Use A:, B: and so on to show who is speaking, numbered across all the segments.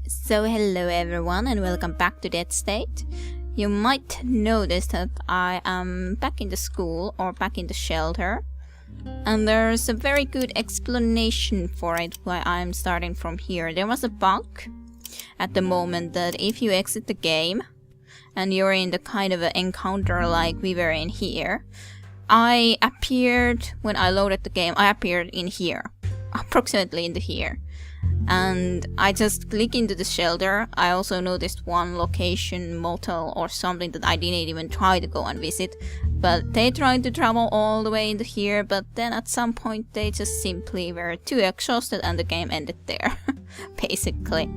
A: So hello everyone and welcome back to Dead State. You might notice that I am back in the school or back in the shelter. And there's a very good explanation for it why I'm starting from here. There was a bug at the moment that if you exit the game and you're in the kind of an encounter like we were in here, I appeared, when I loaded the game, I appeared in here. Approximately in the here. And I just click into the shelter. I also noticed one location, motel or something that I didn't even try to go and visit. But they tried to travel all the way into here, but then at some point they just simply were too exhausted and the game ended there. Basically.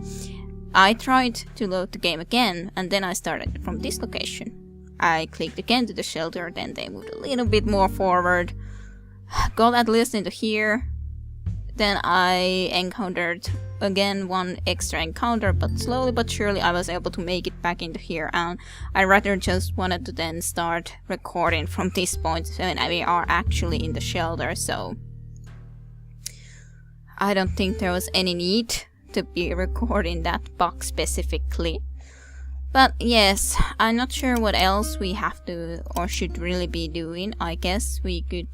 A: I tried to load the game again and then I started from this location. I clicked again to the shelter, then they moved a little bit more forward. Got at least into here. Then I encountered again one extra encounter, but slowly but surely I was able to make it back into here, and I rather just wanted to then start recording from this point when we are actually in the shelter, so I don't think there was any need to be recording that box specifically. But yes, I'm not sure what else we have to or should really be doing. I guess we could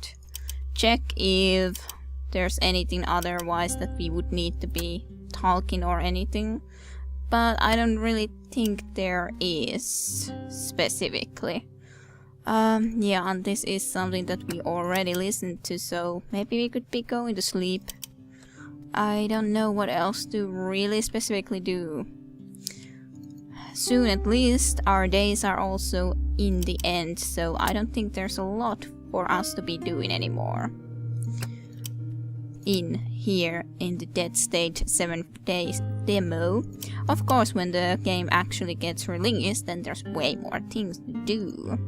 A: check if there's anything otherwise that we would need to be talking or anything, but I don't really think there is specifically. Yeah, and this is something that we already listened to, so maybe we could be going to sleep. I don't know what else to really specifically do. Soon at least our days are also in the end, so I don't think there's a lot for us to be doing anymore. In here in the Dead State 7 days demo. Of course, when the game actually gets released, then there's way more things to do.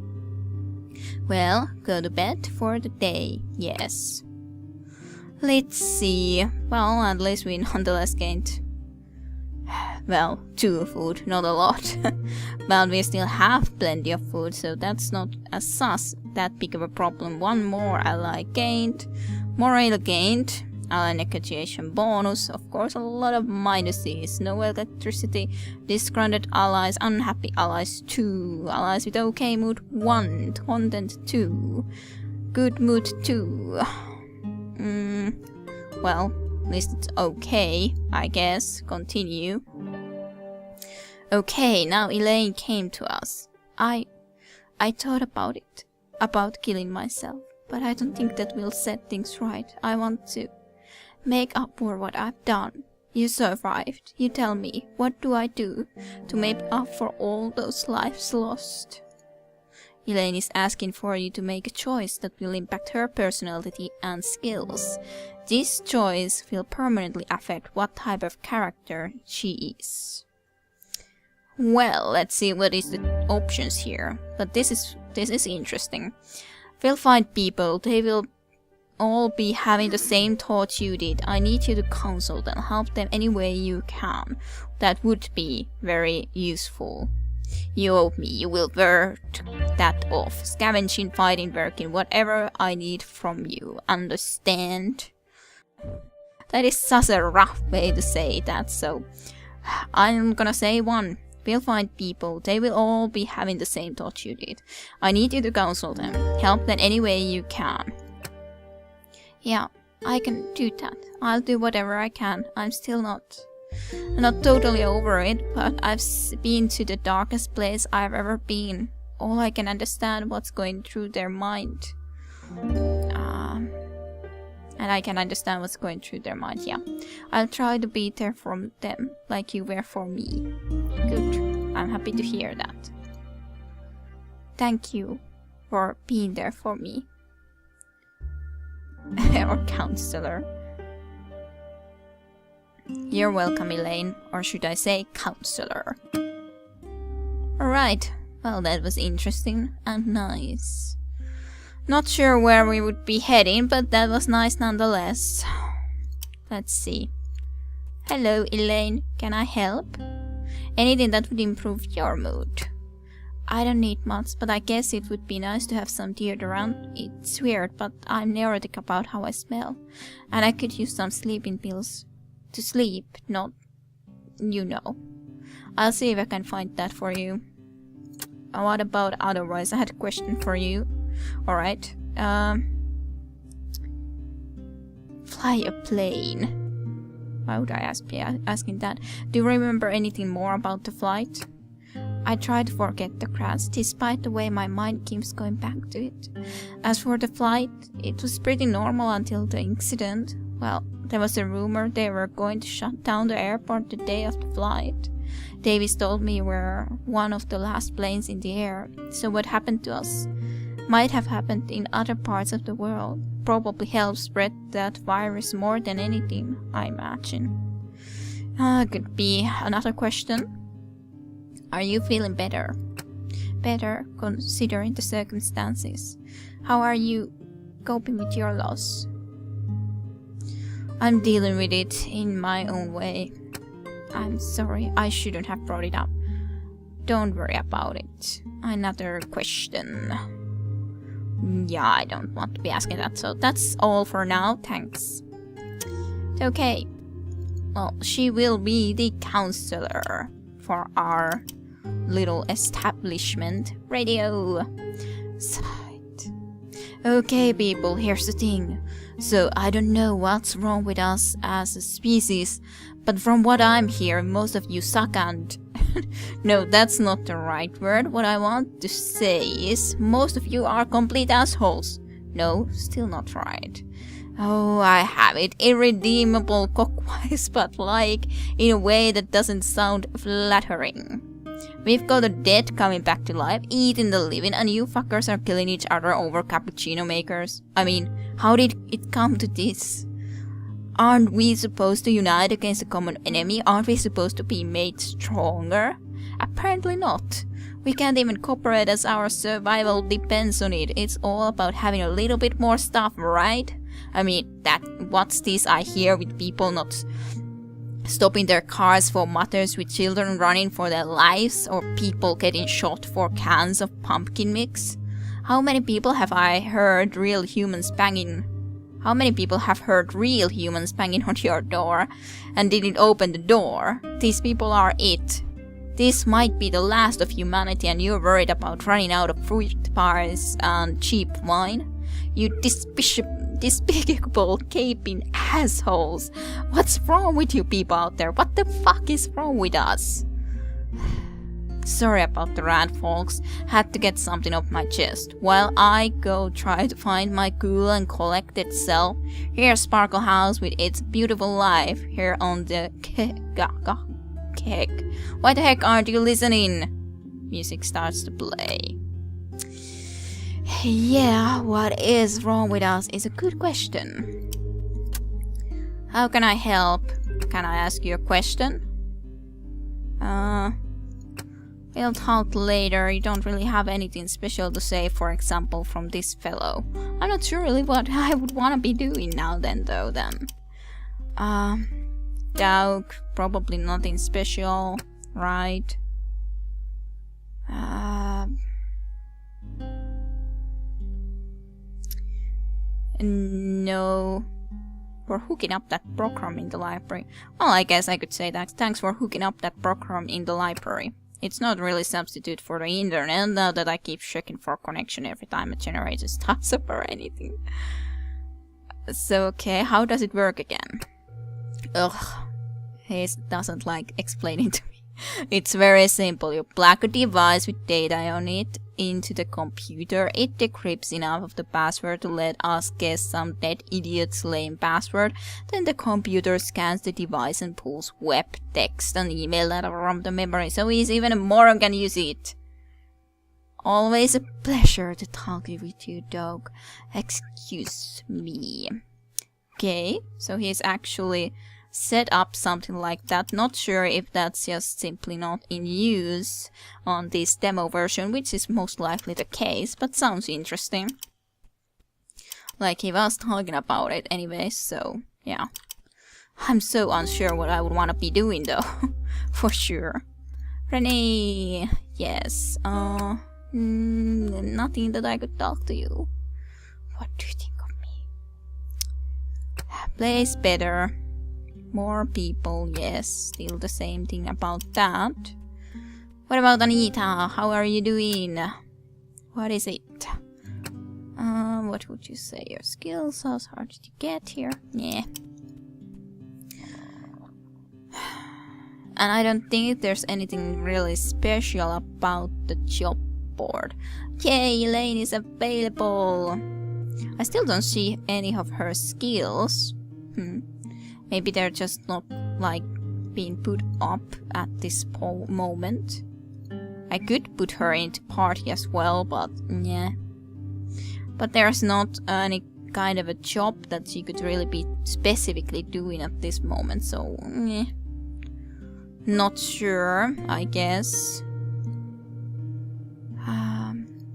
A: Well, go to bed for the day, yes. Let's see. Well, at least we nonetheless gained, well, 2 food, not a lot. But we still have plenty of food, so that's not that big of a problem. One more ally gained. Morale gained, ally negotiation bonus, of course a lot of minuses, no electricity, disgruntled allies, unhappy allies 2, allies with okay mood 1, content 2, good mood 2. Well, at least it's okay, I guess. Continue. Okay, now Elaine came to us. I thought about it, about killing myself. But I don't think that will set things right. I want to make up for what I've done. You survived. You tell me, what do I do to make up for all those lives lost? Elaine is asking for you to make a choice that will impact her personality and skills. This choice will permanently affect what type of character she is. Well, let's see what is the options here. But this is interesting. Will find people, they will all be having the same thoughts you did. I need you to counsel them, help them any way you can. That would be very useful. You owe me, you will work that off. Scavenging, fighting, working, whatever I need from you. Understand? That is such a rough way to say that, so I'm gonna say 1. We'll find people, they will all be having the same thoughts you did. I need you to counsel them, help them any way you can. Yeah, I can do that. I'll do whatever I can. I'm still not totally over it, but I've been to the darkest place I've ever been. All I can understand what's going through their mind. And I can understand what's going through their mind, yeah. I'll try to be there for them, like you were for me. Good. I'm happy to hear that. Thank you for being there for me. Or counselor. You're welcome, Elaine. Or should I say counselor? Alright. Well, that was interesting and nice. Not sure where we would be heading, but that was nice nonetheless. Let's see. Hello, Elaine. Can I help? Anything that would improve your mood. I don't need much, but I guess it would be nice to have some deodorant. It's weird, but I'm neurotic about how I smell. And I could use some sleeping pills. To sleep, not you know. I'll see if I can find that for you. What about otherwise? I had a question for you. Alright. Fly a plane. Why would I be asking that? Do you remember anything more about the flight? I try to forget the crash, despite the way my mind keeps going back to it. As for the flight, it was pretty normal until the incident. Well, there was a rumor they were going to shut down the airport the day of the flight. Davis told me we were one of the last planes in the air, so what happened to us might have happened in other parts of the world. Probably helped spread that virus more than anything, I imagine. Could be another question. Are you feeling better? Better, considering the circumstances. How are you coping with your loss? I'm dealing with it in my own way. I'm sorry, I shouldn't have brought it up. Don't worry about it. Another question. Yeah, I don't want to be asking that, so that's all for now, thanks. Okay. Well, she will be the counselor for our little establishment radio site. Okay, people, here's the thing. So, I don't know what's wrong with us as a species, but from what I'm hearing, most of you suck and... No, that's not the right word. What I want to say is, most of you are complete assholes. No, still not right. Oh, I have it. Irredeemable cockwise, but like, in a way that doesn't sound flattering. We've got the dead coming back to life, eating the living, and you fuckers are killing each other over cappuccino makers. I mean, how did it come to this? Aren't we supposed to unite against a common enemy? Aren't we supposed to be made stronger? Apparently not. We can't even cooperate as our survival depends on it. It's all about having a little bit more stuff, right? I mean, what's this I hear with people not stopping their cars for mothers with children running for their lives, or people getting shot for cans of pumpkin mix? How many people have I heard real humans banging? How many people have heard real humans banging on your door and didn't open the door? These people are it. This might be the last of humanity and you're worried about running out of fruit pies and cheap wine? You despicable gaping assholes. What's wrong with you people out there? What the fuck is wrong with us? Sorry about the rant, folks. Had to get something off my chest. While I go try to find my cool and collected self, here's Sparkle House with its beautiful life here on the keg. Why the heck aren't you listening? Music starts to play. Yeah, what is wrong with us is a good question. How can I help? Can I ask you a question? We'll talk later. You don't really have anything special to say, for example, from this fellow. I'm not sure really what I would want to be doing now then, though, then. Doug, probably nothing special, right? No. For hooking up that program in the library. Well, I guess I could say that. Thanks for hooking up that program in the library. It's not really a substitute for the internet, now that I keep checking for connection every time a generator starts up or anything. So, okay, how does it work again? Ugh, he doesn't like explaining to me. It's very simple. You plug a device with data on it into the computer. It decrypts enough of the password to let us guess some dead idiot's lame password. Then the computer scans the device and pulls web, text, and email data from the memory, so even a moron can use it. Always a pleasure to talk with you, dog. Excuse me. Okay, so he's actually set up something like that. Not sure if that's just simply not in use on this demo version, which is most likely the case, but sounds interesting. Like he was talking about it anyway, so yeah. I'm so unsure what I would want to be doing though, for sure. Renee, yes, nothing that I could talk to you. What do you think of me? Place better. More people, yes. Still the same thing about that. What about Anita? How are you doing? What is it? What would you say? Your skills? How hard did you get here? Yeah. And I don't think there's anything really special about the job board. Yay, Elaine is available. I still don't see any of her skills. Maybe they're just not like being put up at this moment. I could put her into party as well, but yeah. But there's not any kind of a job that she could really be specifically doing at this moment, so yeah. Not sure, I guess.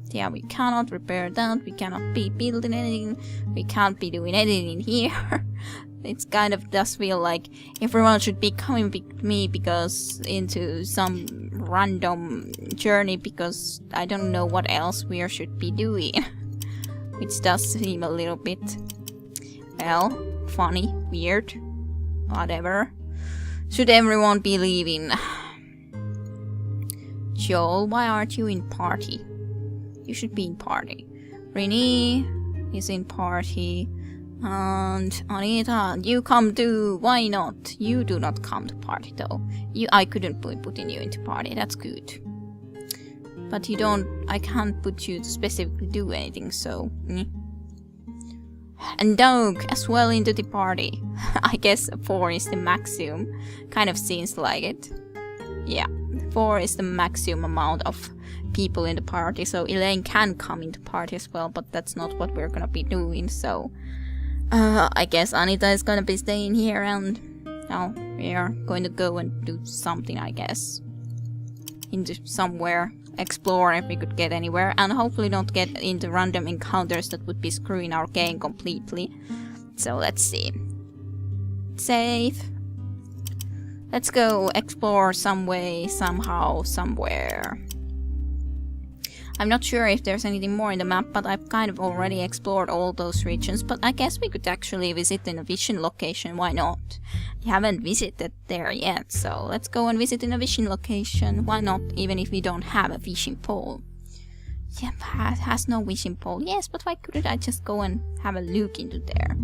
A: Yeah, we cannot repair that, we cannot be building anything, we can't be doing anything here. It's kind of does feel like everyone should be coming with me because into some random journey because I don't know what else we should be doing. Which does seem a little bit, well, funny, weird, whatever. Should everyone be leaving? Joel, why aren't you in party? You should be in party. Renee is in party. And Anita, you come too. Why not? You do not come to party though. I couldn't putting you into party. That's good. But you don't. I can't put you to specifically do anything. So. And Doug as well into the party. I guess 4 is the maximum. Kind of seems like it. Yeah, 4 is the maximum amount of people in the party. So Elaine can come into party as well, but that's not what we're gonna be doing. So. I guess Anita is gonna be staying here and we are going to go and do something, I guess. Into somewhere, explore if we could get anywhere, and hopefully don't get into random encounters that would be screwing our game completely. So let's see. Save. Let's go explore some way, somehow, somewhere. I'm not sure if there's anything more in the map, but I've kind of already explored all those regions, but I guess we could actually visit in a vision location, why not? We haven't visited there yet, so let's go and visit in a vision location, why not, even if we don't have a fishing pole. Yep, has no fishing pole, yes, but why couldn't I just go and have a look into there?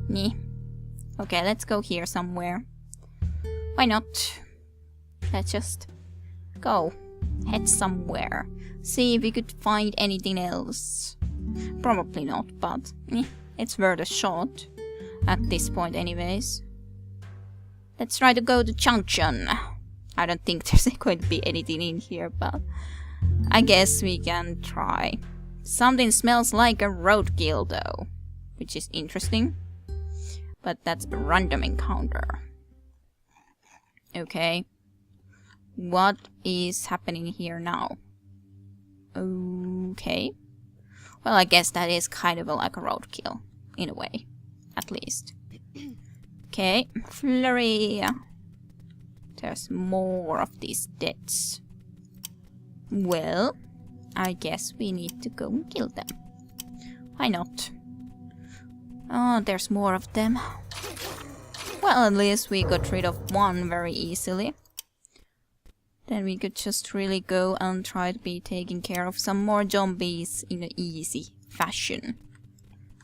A: Nah. Okay, let's go here somewhere. Why not? Let's just go. Head somewhere. See if we could find anything else. Probably not, but it's worth a shot. At this point anyways. Let's try to go to Junction. I don't think there's going to be anything in here, but I guess we can try. Something smells like a roadkill though, which is interesting. But that's a random encounter. Okay. What is happening here now? Okay. Well, I guess that is kind of like a roadkill. In a way. At least. Okay. Flurry. There's more of these deaths. Well, I guess we need to go and kill them. Why not? Oh, there's more of them. Well, at least we got rid of one very easily. Then we could just really go and try to be taking care of some more zombies in an easy fashion.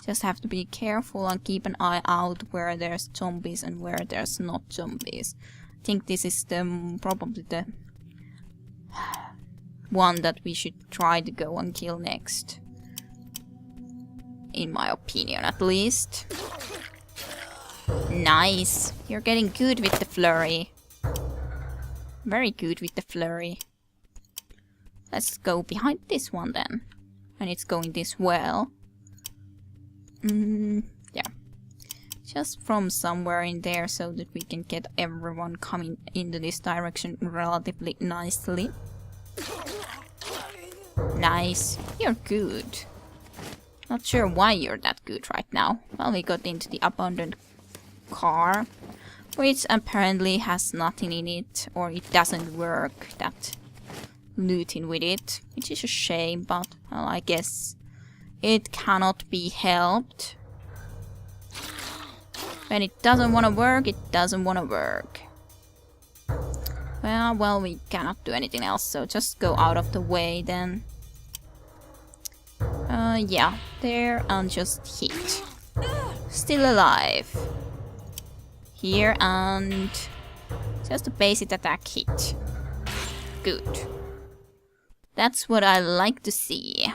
A: Just have to be careful and keep an eye out where there's zombies and where there's not zombies. I think this is probably the one that we should try to go and kill next. In my opinion, at least. Nice! You're getting good with the flurry. Very good with the flurry. Let's go behind this one then. And it's going this well. Yeah. Just from somewhere in there so that we can get everyone coming into this direction relatively nicely. Nice. You're good. Not sure why you're that good right now. Well, we got into the abandoned car, which apparently has nothing in it, or it doesn't work, that looting with it, which is a shame, but well, I guess it cannot be helped. When it doesn't want to work, it doesn't want to work. Well, we cannot do anything else, so just go out of the way then. Yeah, there, and just hit. Still alive. Here, and just a basic attack hit. Good. That's what I like to see.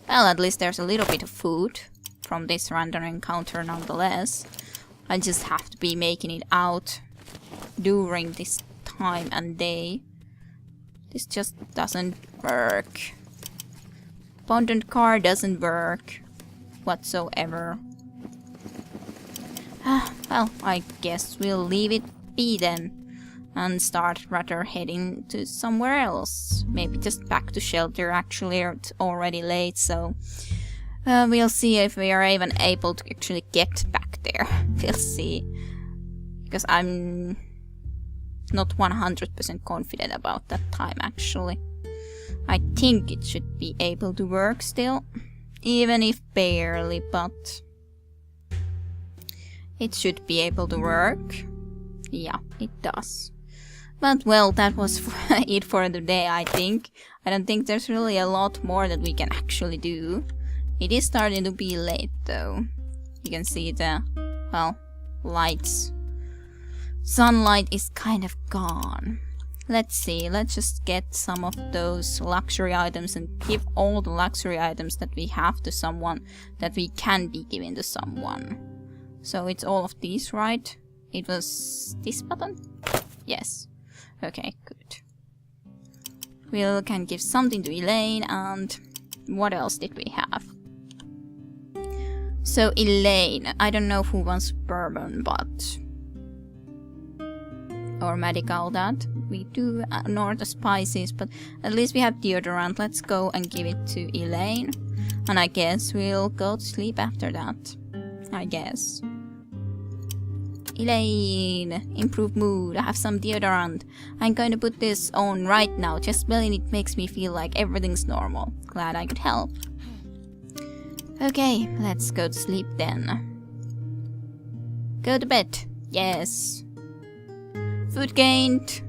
A: Well, at least there's a little bit of food from this random encounter nonetheless. I just have to be making it out during this time and day. This just doesn't work. Abandoned car doesn't work whatsoever. Well, I guess we'll leave it be then and start rather heading to somewhere else. Maybe just back to shelter. Actually, it's already late, so we'll see if we are even able to actually get back there. We'll see. Because I'm not 100% confident about that time, actually. I think it should be able to work still. Even if barely, but it should be able to work. Yeah, it does. But well, that was it for the day, I think. I don't think there's really a lot more that we can actually do. It is starting to be late though. You can see the, well, lights. Sunlight is kind of gone. Let's see, let's just get some of those luxury items and give all the luxury items that we have to someone that we can be given to someone. So it's all of these, right? It was this button? Yes. Okay, good. We can give something to Elaine, and what else did we have? So Elaine, I don't know who wants bourbon, but... or medical that. We do ignore the spices, but at least we have deodorant. Let's go and give it to Elaine. And I guess we'll go to sleep after that. I guess. Elaine, improved mood, I have some deodorant. I'm going to put this on right now. Just smelling it makes me feel like everything's normal. Glad I could help. Okay, let's go to sleep then. Go to bed. Yes. Food gained.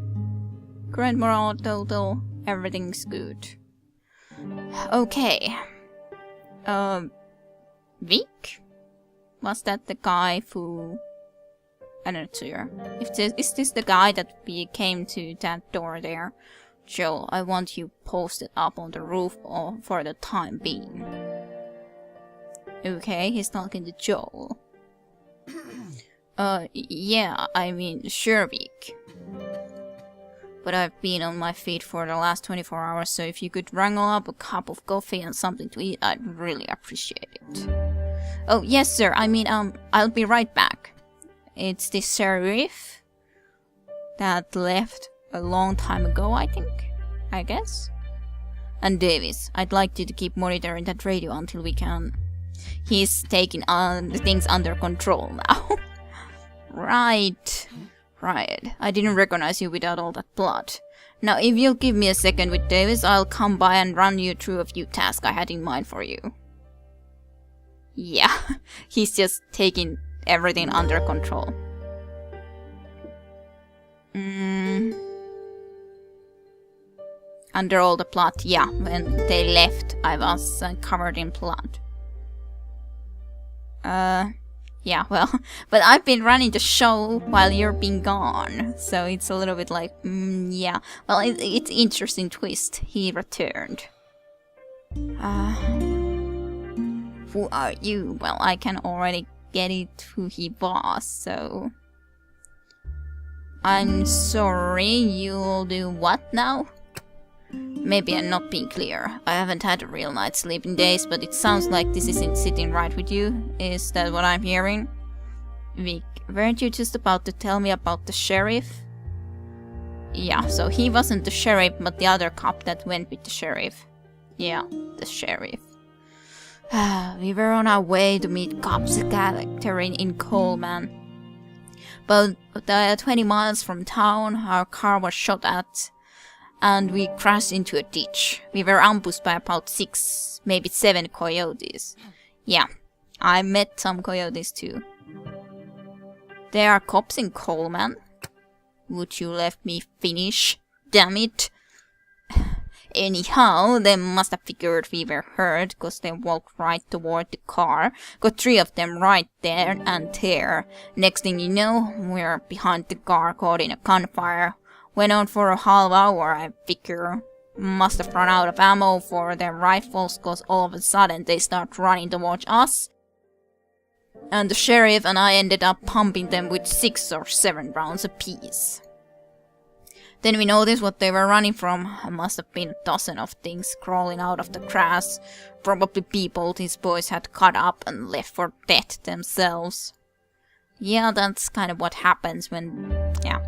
A: Current morale total. Everything's good. Okay. Vic? Was that the guy who... I'm not sure. Is this the guy that we came to that door there? Joel, I want you posted up on the roof for the time being. Okay, he's talking to Joel. Yeah, I mean, sure, Vic. But I've been on my feet for the last 24 hours, so if you could wrangle up a cup of coffee and something to eat, I'd really appreciate it. Oh, yes, sir. I mean, I'll be right back. It's the sheriff that left a long time ago, I think. I guess. And Davis, I'd like you to keep monitoring that radio until we can. He's taking things under control now. Right. Right. I didn't recognize you without all that blood. Now, if you'll give me a second with Davis, I'll come by and run you through a few tasks I had in mind for you. Yeah, he's just taking everything under control. Under all the blood, yeah. When they left, I was covered in blood. Yeah, well, but I've been running the show while you're been gone, so it's a little bit like, yeah. Well, it's interesting twist. He returned. Who are you? Well, I can already get it who he was, so... I'm sorry, you'll do what now? Maybe I'm not being clear. I haven't had a real night's sleep in days, but it sounds like this isn't sitting right with you. Is that what I'm hearing? Vic, weren't you just about to tell me about the sheriff? Yeah, so he wasn't the sheriff, but the other cop that went with the sheriff. Yeah, the sheriff. We were on our way to meet cops gathering in Coleman. But 20 miles from town, our car was shot at, and we crashed into a ditch. We were ambushed by about 6, maybe 7 coyotes. Yeah, I met some coyotes too. There are cops in Coleman. Would you let me finish? Damn it. Anyhow, they must have figured we were hurt, cause they walked right toward the car. Got 3 of them right there and there. Next thing you know, we're behind the car caught in a gunfire. Went on for a half hour, I figure. Must have run out of ammo for their rifles, cause all of a sudden they start running towards us. And the sheriff and I ended up pumping them with 6 or 7 rounds apiece. Then we noticed what they were running from. It must have been a dozen of things crawling out of the grass. Probably people these boys had cut up and left for dead themselves. Yeah, that's kind of what happens when... yeah.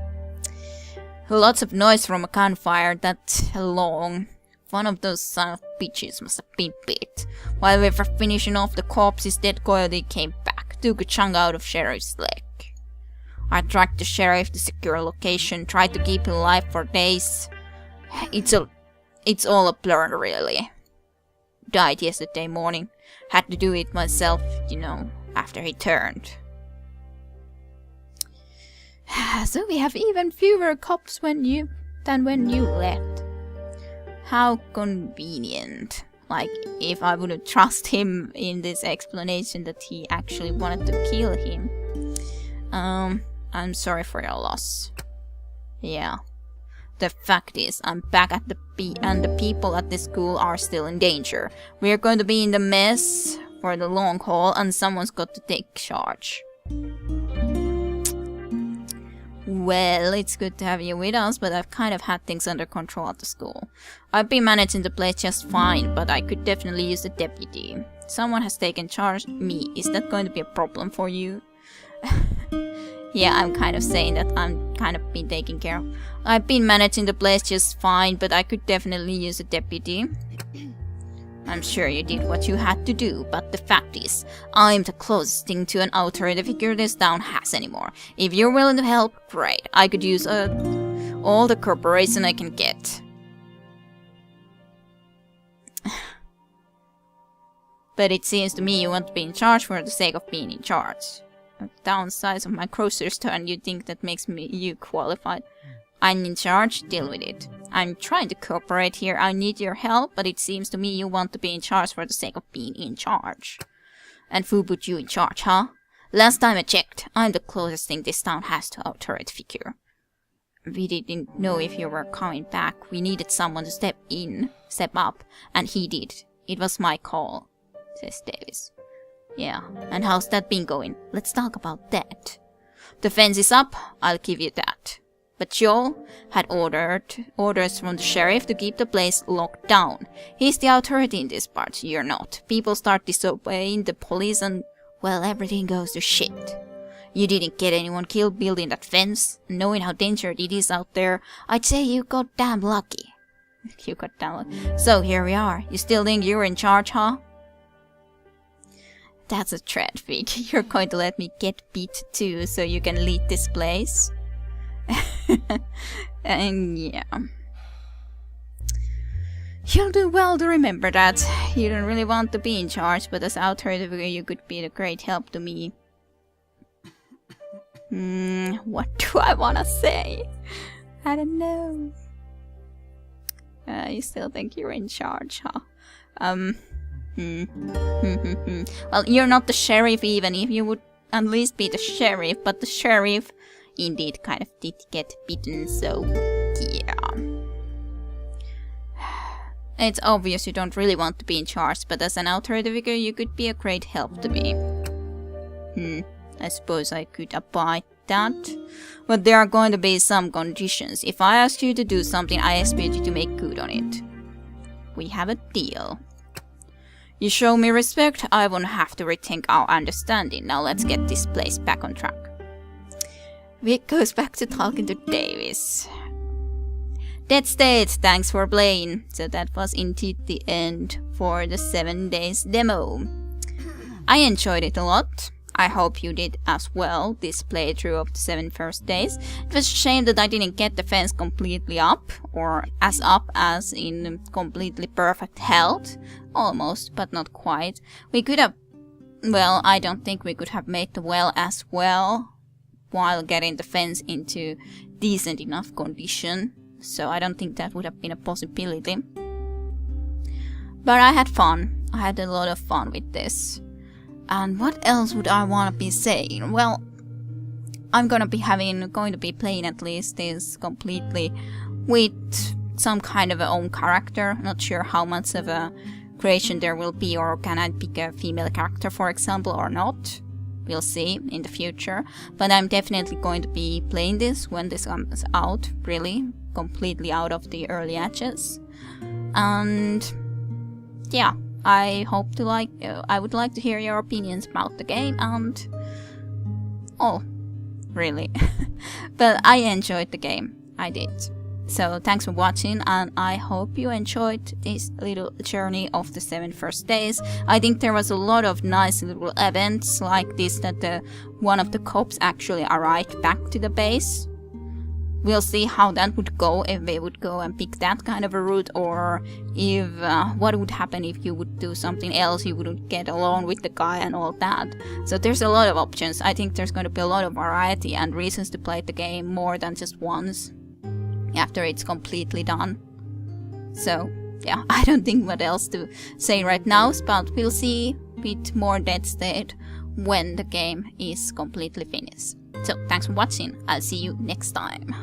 A: Lots of noise from a gunfire that long. One of those son of bitches must have been bit. While we were finishing off the corpses, dead coyote came back. Took a chunk out of sheriff's leg. I tracked the sheriff to secure location, tried to keep him alive for days. It's all a blur, really. Died yesterday morning. Had to do it myself, you know, after he turned. So we have even fewer cops than when you left. How convenient. Like, if I wouldn't trust him in this explanation that he actually wanted to kill him. I'm sorry for your loss. Yeah. The fact is, I'm back at and the people at this school are still in danger. We're going to be in the mess for the long haul, and someone's got to take charge. Well, it's good to have you with us, but I've kind of had things under control at the school. I've been managing the place just fine, but I could definitely use a deputy. Someone has taken charge. Me. Is that going to be a problem for you? Yeah, I'm kind of saying that I'm kind of been taken care of. I've been managing the place just fine, but I could definitely use a deputy. I'm sure you did what you had to do, but the fact is, I'm the closest thing to an authority figure this town has anymore. If you're willing to help, great. I could use all the cooperation I can get. But it seems to me you want to be in charge for the sake of being in charge. The downsides of my grocery store, and you think that makes you qualified. I'm in charge, deal with it. I'm trying to cooperate here, I need your help, but it seems to me you want to be in charge for the sake of being in charge. And who put you in charge, huh? Last time I checked, I'm the closest thing this town has to an authority figure. We didn't know if you were coming back. We needed someone to step up, and he did. It was my call, says Davis. Yeah, and how's that been going? Let's talk about that. The fence is up, I'll give you that. But Joe had orders from the sheriff to keep the place locked down. He's the authority in this part, you're not. People start disobeying the police and, well, everything goes to shit. You didn't get anyone killed building that fence. Knowing how dangerous it is out there, I'd say you got damn lucky. You got damn lucky. So here we are. You still think you're in charge, huh? That's a threat, Vic. You're going to let me get beat too, so you can lead this place? And yeah. You'll do well to remember that. You don't really want to be in charge, but as authority figure you could be a great help to me. What do I want to say? I don't know. You still think you're in charge, huh? Well, you're not the sheriff even if you would at least be the sheriff, but the sheriff indeed kind of did get bitten, so yeah. It's obvious you don't really want to be in charge, but as an authority figure you could be a great help to me. I suppose I could abide that, but there are going to be some conditions. If I ask you to do something, I expect you to make good on it. We have a deal. You show me respect, I won't have to rethink our understanding. Now let's get this place back on track. Vic goes back to talking to Davis. Dead State, thanks for playing. So that was indeed the end for the 7 days demo. I enjoyed it a lot. I hope you did as well, this playthrough of the 7 first days. It was a shame that I didn't get the fence completely up, or as up as in completely perfect health. Almost, but not quite. We could have well, I don't think we could have made the well as well while getting the fence into decent enough condition. So I don't think that would have been a possibility. But I had fun. I had a lot of fun with this. And what else would I want to be saying? Well, I'm going to be playing at least this completely with some kind of a own character. Not sure how much of a creation there will be, or can I pick a female character, for example, or not. We'll see in the future. But I'm definitely going to be playing this when this comes out, really, completely out of the early access. And yeah, I would like to hear your opinions about the game, and really. But I enjoyed the game. I did. So thanks for watching, and I hope you enjoyed this little journey of the 7 first days. I think there was a lot of nice little events like this, that one of the cops actually arrived back to the base. We'll see how that would go, if they would go and pick that kind of a route, or if what would happen if you would do something else, you wouldn't get along with the guy and all that. So there's a lot of options. I think there's going to be a lot of variety and reasons to play the game more than just once after it's completely done. So yeah, I don't think what else to say right now, but we'll see with more Dead State when the game is completely finished. So thanks for watching. I'll see you next time.